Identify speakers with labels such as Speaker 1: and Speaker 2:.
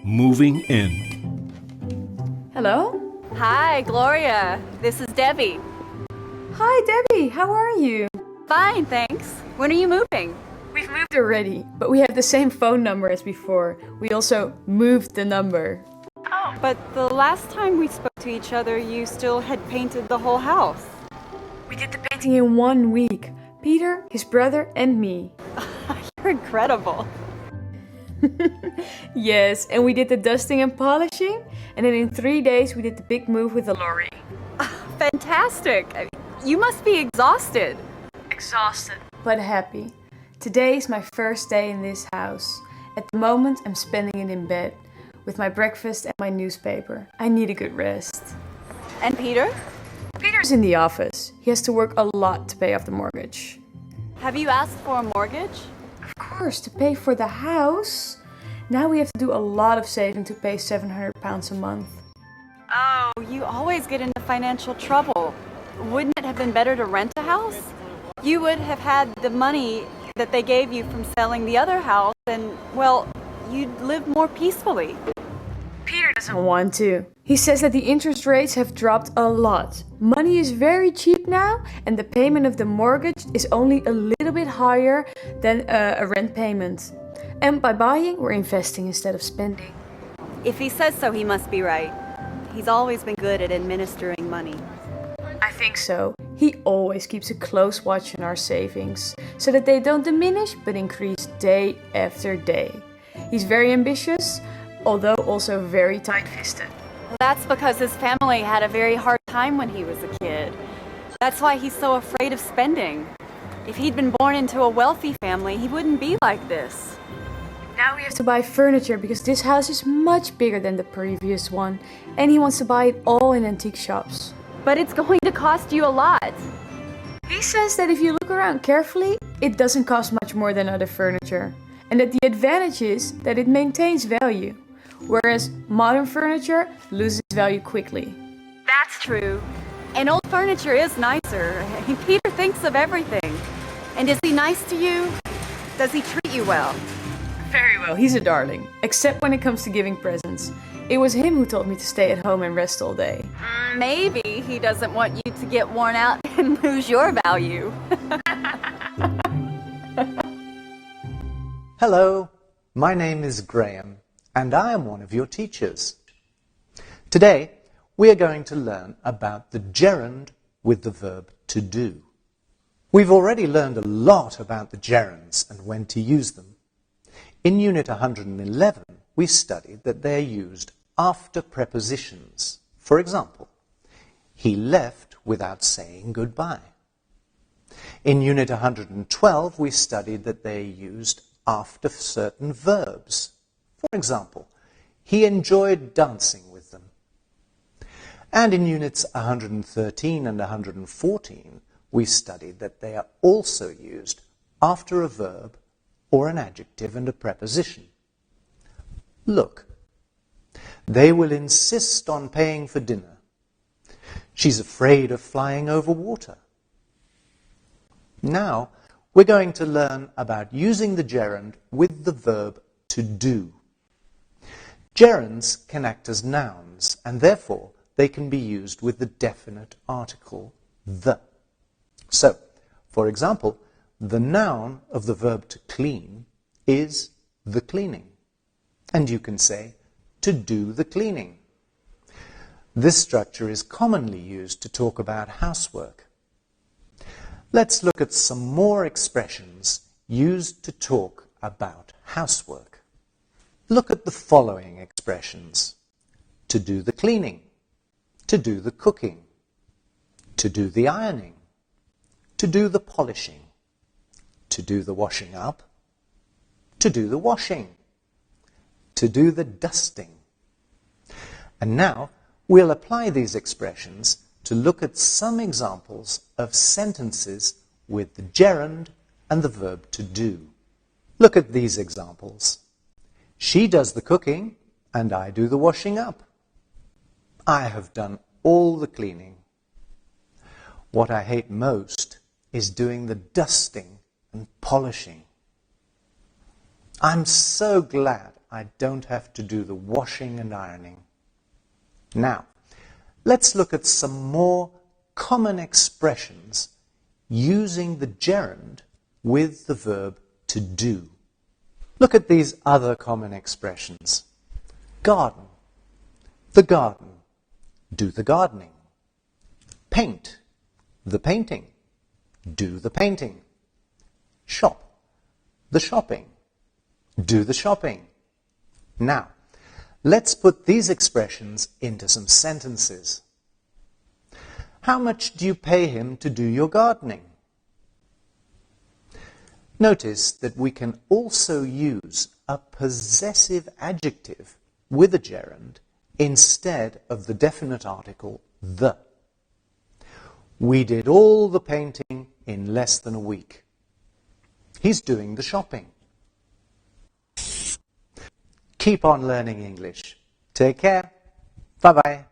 Speaker 1: moving in.
Speaker 2: Hello?
Speaker 3: Hi, Gloria. This is Debbie.
Speaker 2: Hi, Debbie. How are you?
Speaker 3: Fine, thanks. When are you moving?
Speaker 2: We've moved already, but we have the same phone number as before. We also moved the number.
Speaker 3: Oh, but the last time we spoke to each other, you still had painted the whole house.
Speaker 2: We did the painting in 1 week. Peter, his brother, and me.
Speaker 3: You're incredible.
Speaker 2: Yes, and we did the dusting and polishing, and then in 3 days we did the big move with the lorry.
Speaker 3: Fantastic. You must be exhausted.
Speaker 2: Exhausted, but happy. Today is my first day in this house. At the moment, I'm spending it in bed, with my breakfast and my newspaper. I need a good rest.
Speaker 3: And Peter?
Speaker 2: Peter's in the office. He has to work a lot to pay off the mortgage.
Speaker 3: Have you asked for a mortgage?
Speaker 2: Of course, to pay for the house. Now we have to do a lot of saving to pay £700 a month.
Speaker 3: Oh, you always get into financial trouble. Wouldn't it have been better to rent a house? You would have had the money that they gave you from selling the other house and, well, you'd live more peacefully.
Speaker 2: Peter doesn't want to. He says that the interest rates have dropped a lot. Money is very cheap now, and the payment of the mortgage is only a little bit higher than a rent payment. And by buying, we're investing instead of spending.
Speaker 3: If he says so, he must be right. He's always been good at administering money.
Speaker 2: I think so. He always keeps a close watch on our savings, so that they don't diminish but increase day after day. He's very ambitious, although also very tight-fisted.
Speaker 3: Well, that's because his family had a very hard time when he was a kid. That's why he's so afraid of spending. If he'd been born into a wealthy family, he wouldn't be like this.
Speaker 2: Now we have to buy furniture because this house is much bigger than the previous one, and he wants to buy it all in antique shops.
Speaker 3: But it's going to cost you a lot.
Speaker 2: He says that if you look around carefully, it doesn't cost much more than other furniture, and that the advantage is that it maintains value, whereas modern furniture loses value quickly.
Speaker 3: That's true. And old furniture is nicer. Peter thinks of everything. And is he nice to you? Does he treat you well?
Speaker 2: Very well, he's a darling, except when it comes to giving presents. It was him who told me to stay at home and rest all day.
Speaker 3: Maybe he doesn't want you to get worn out and lose your value.
Speaker 4: Hello, my name is Graham, and I am one of your teachers. Today, we are going to learn about the gerund with the verb to do. We've already learned a lot about the gerunds and when to use them. In Unit 111, we studied that they are used after prepositions. For example, he left without saying goodbye. In Unit 112, we studied that they are used after certain verbs. For example, he enjoyed dancing with them. And in Units 113 and 114, we studied that they are also used after a verb or an adjective and a preposition. Look, they will insist on paying for dinner. She's afraid of flying over water. Now, we're going to learn about using the gerund with the verb to do. Gerunds can act as nouns, and therefore they can be used with the definite article the. So, for example, the noun of the verb to clean is the cleaning. And you can say, to do the cleaning. This structure is commonly used to talk about housework. Let's look at some more expressions used to talk about housework. Look at the following expressions. To do the cleaning, to do the cooking, to do the ironing, to do the polishing, to do the washing up, to do the washing, to do the dusting. And now we'll apply these expressions to look at some examples of sentences with the gerund and the verb to do. Look at these examples. She does the cooking and I do the washing up. I have done all the cleaning. What I hate most is doing the dusting and polishing. I'm so glad I don't have to do the washing and ironing. Now, let's look at some more common expressions using the gerund with the verb to do. Look at these other common expressions. Garden, the garden, do the gardening. Paint, the painting, do the painting. Shop, the shopping, do the shopping. Now, let's put these expressions into some sentences. How much do you pay him to do your gardening? Notice that we can also use a possessive adjective with a gerund instead of the definite article the. We did all the painting in less than a week. He's doing the shopping. Keep on learning English. Take care. Bye-bye.